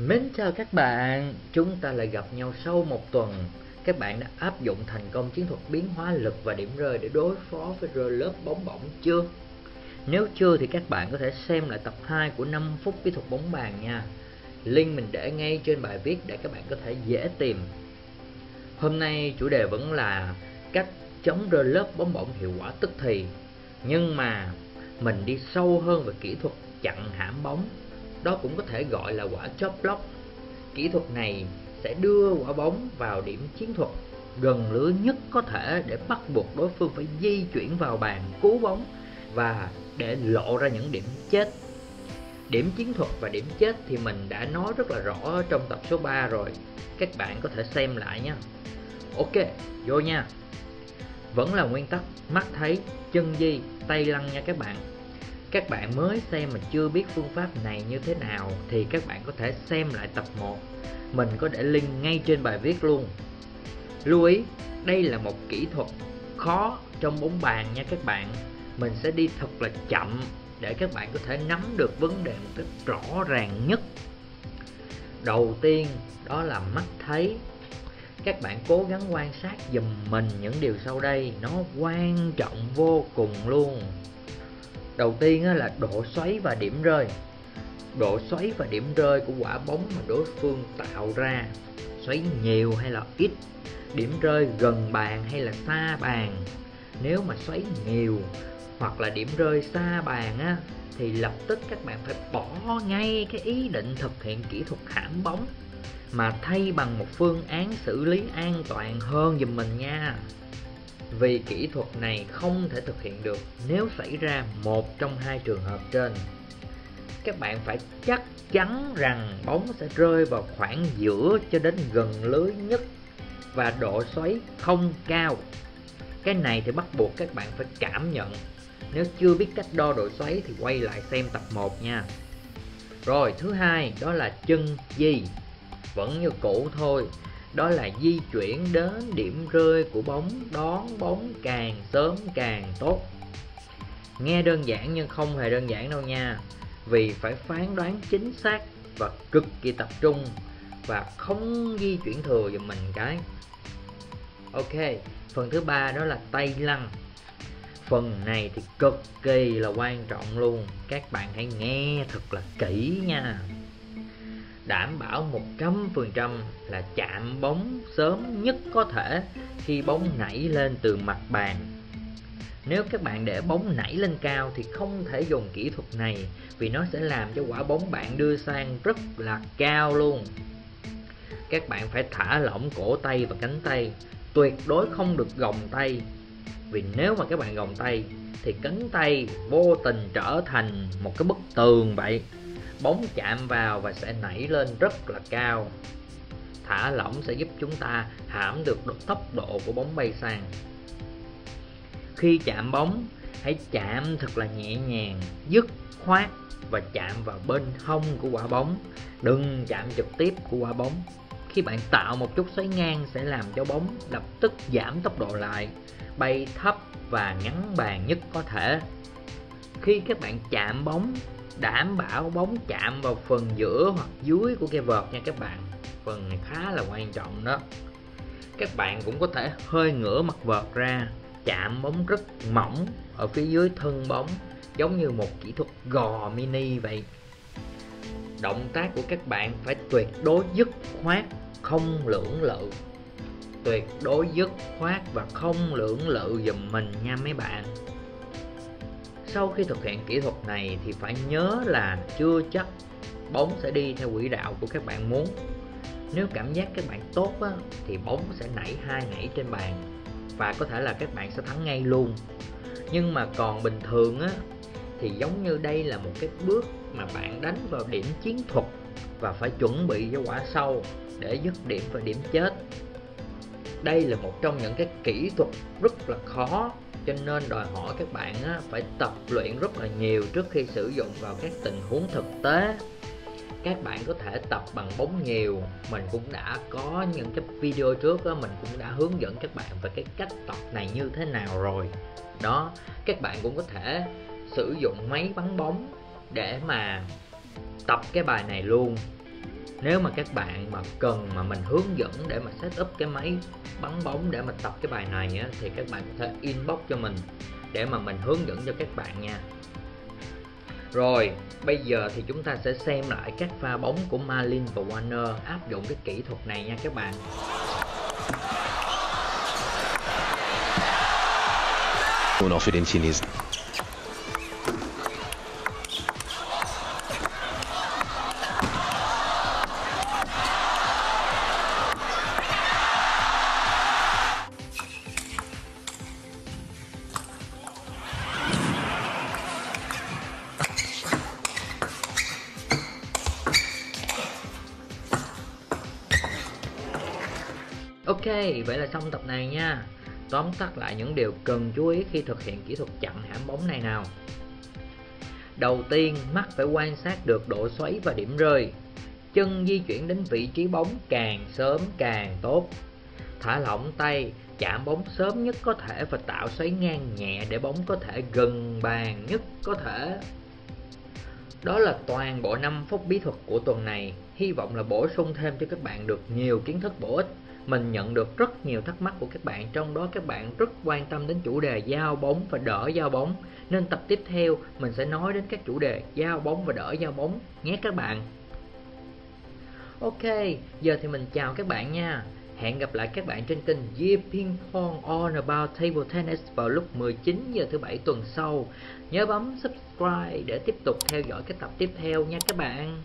Mến chào các bạn, chúng ta lại gặp nhau sau một tuần. Các bạn đã áp dụng thành công chiến thuật biến hóa lực và điểm rơi để đối phó với rơi lớp bóng bổng chưa? Nếu chưa thì các bạn có thể xem lại tập 2 của 5 phút kỹ thuật bóng bàn nha. Link mình để ngay trên bài viết để các bạn có thể dễ tìm. Hôm nay chủ đề vẫn là cách chống rơi lớp bóng bổng hiệu quả tức thì. Nhưng mà mình đi sâu hơn về kỹ thuật chặn hãm bóng. Đó cũng có thể gọi là quả chop block. Kỹ thuật này sẽ đưa quả bóng vào điểm chiến thuật gần lưới nhất có thể để bắt buộc đối phương phải di chuyển vào bàn cứu bóng và để lộ ra những điểm chết. Điểm chiến thuật và điểm chết thì mình đã nói rất là rõ trong tập số 3 rồi. Các bạn có thể xem lại nha. Ok, vô nha. Vẫn là nguyên tắc mắt thấy, chân di, tay lăn nha các bạn. Các bạn mới xem mà chưa biết phương pháp này như thế nào thì các bạn có thể xem lại tập 1. Mình có để link ngay trên bài viết luôn. Lưu ý, đây là một kỹ thuật khó trong bóng bàn nha các bạn. Mình sẽ đi thật là chậm để các bạn có thể nắm được vấn đề một cách rõ ràng nhất. Đầu tiên đó là mắt thấy. Các bạn cố gắng quan sát giùm mình những điều sau đây, nó quan trọng vô cùng luôn. Đầu tiên là độ xoáy và điểm rơi. Độ xoáy và điểm rơi của quả bóng mà đối phương tạo ra, xoáy nhiều hay là ít, điểm rơi gần bàn hay là xa bàn. Nếu mà xoáy nhiều hoặc là điểm rơi xa bàn á, thì lập tức các bạn phải bỏ ngay cái ý định thực hiện kỹ thuật hãm bóng, mà thay bằng một phương án xử lý an toàn hơn giùm mình nha. Vì kỹ thuật này không thể thực hiện được nếu xảy ra một trong hai trường hợp trên. Các bạn phải chắc chắn rằng bóng sẽ rơi vào khoảng giữa cho đến gần lưới nhất và độ xoáy không cao. Cái này thì bắt buộc các bạn phải cảm nhận. Nếu chưa biết cách đo độ xoáy thì quay lại xem tập 1 nha. Rồi thứ hai đó là chân di. Vẫn như cũ thôi, đó là di chuyển đến điểm rơi của bóng, đón bóng càng sớm càng tốt. Nghe đơn giản nhưng không hề đơn giản đâu nha. Vì phải phán đoán chính xác và cực kỳ tập trung và không di chuyển thừa giùm mình cái. Ok, phần thứ ba đó là tay lăn. Phần này thì cực kỳ là quan trọng luôn. Các bạn hãy nghe thật là kỹ nha. Đảm bảo 100% là chạm bóng sớm nhất có thể khi bóng nảy lên từ mặt bàn. Nếu các bạn để bóng nảy lên cao thì không thể dùng kỹ thuật này, vì nó sẽ làm cho quả bóng bạn đưa sang rất là cao luôn. Các bạn phải thả lỏng cổ tay và cánh tay, tuyệt đối không được gồng tay. Vì nếu mà các bạn gồng tay thì cánh tay vô tình trở thành một cái bức tường vậy. Bóng chạm vào và sẽ nảy lên rất là cao. Thả lỏng sẽ giúp chúng ta hãm được tốc độ của bóng bay sang. Khi chạm bóng, hãy chạm thật là nhẹ nhàng, dứt khoát và chạm vào bên hông của quả bóng. Đừng chạm trực tiếp của quả bóng. Khi bạn tạo một chút xoáy ngang sẽ làm cho bóng lập tức giảm tốc độ lại, bay thấp và ngắn bàn nhất có thể. Khi các bạn chạm bóng, đảm bảo bóng chạm vào phần giữa hoặc dưới của cây vợt nha các bạn. Phần này khá là quan trọng đó. Các bạn cũng có thể hơi ngửa mặt vợt ra, chạm bóng rất mỏng ở phía dưới thân bóng, giống như một kỹ thuật gò mini vậy. Động tác của các bạn phải tuyệt đối dứt khoát, không lưỡng lự. Tuyệt đối dứt khoát và không lưỡng lự giùm mình nha mấy bạn. Sau khi thực hiện kỹ thuật này thì phải nhớ là chưa chắc bóng sẽ đi theo quỹ đạo của các bạn muốn. Nếu cảm giác các bạn tốt á, thì bóng sẽ nảy 2 nảy trên bàn và có thể là các bạn sẽ thắng ngay luôn. Nhưng mà còn bình thường á, thì giống như đây là một cái bước mà bạn đánh vào điểm chiến thuật và phải chuẩn bị cho quả sau để dứt điểm và điểm chết. Đây là một trong những cái kỹ thuật rất là khó, cho nên đòi hỏi các bạn phải tập luyện rất là nhiều trước khi sử dụng vào các tình huống thực tế. Các bạn có thể tập bằng bóng nhiều. Mình cũng đã có những cái video trước mình cũng đã hướng dẫn các bạn về cái cách tập này như thế nào rồi. Đó, các bạn cũng có thể sử dụng máy bắn bóng để mà tập cái bài này luôn. Nếu mà các bạn mà cần mà mình hướng dẫn để mà set up cái máy bắn bóng để mà tập cái bài này á, thì các bạn có thể inbox cho mình để mà mình hướng dẫn cho các bạn nha. Rồi, bây giờ thì chúng ta sẽ xem lại các pha bóng của Marlin và Warner áp dụng cái kỹ thuật này nha các bạn. Noch für den Chinesen. Ok, vậy là xong tập này nha. Tóm tắt lại những điều cần chú ý khi thực hiện kỹ thuật chặn hãm bóng này nào. Đầu tiên, mắt phải quan sát được độ xoáy và điểm rơi. Chân di chuyển đến vị trí bóng càng sớm càng tốt. Thả lỏng tay, chạm bóng sớm nhất có thể và tạo xoáy ngang nhẹ để bóng có thể gần bàn nhất có thể. Đó là toàn bộ 5 phút bí thuật của tuần này. Hy vọng là bổ sung thêm cho các bạn được nhiều kiến thức bổ ích. Mình nhận được rất nhiều thắc mắc của các bạn, trong đó các bạn rất quan tâm đến chủ đề giao bóng và đỡ giao bóng. Nên tập tiếp theo mình sẽ nói đến các chủ đề giao bóng và đỡ giao bóng nhé các bạn. Ok, giờ thì mình chào các bạn nha. Hẹn gặp lại các bạn trên kênh Year Ping Pong All About Table Tennis vào lúc 19 giờ thứ Bảy tuần sau. Nhớ bấm subscribe để tiếp tục theo dõi các tập tiếp theo nha các bạn.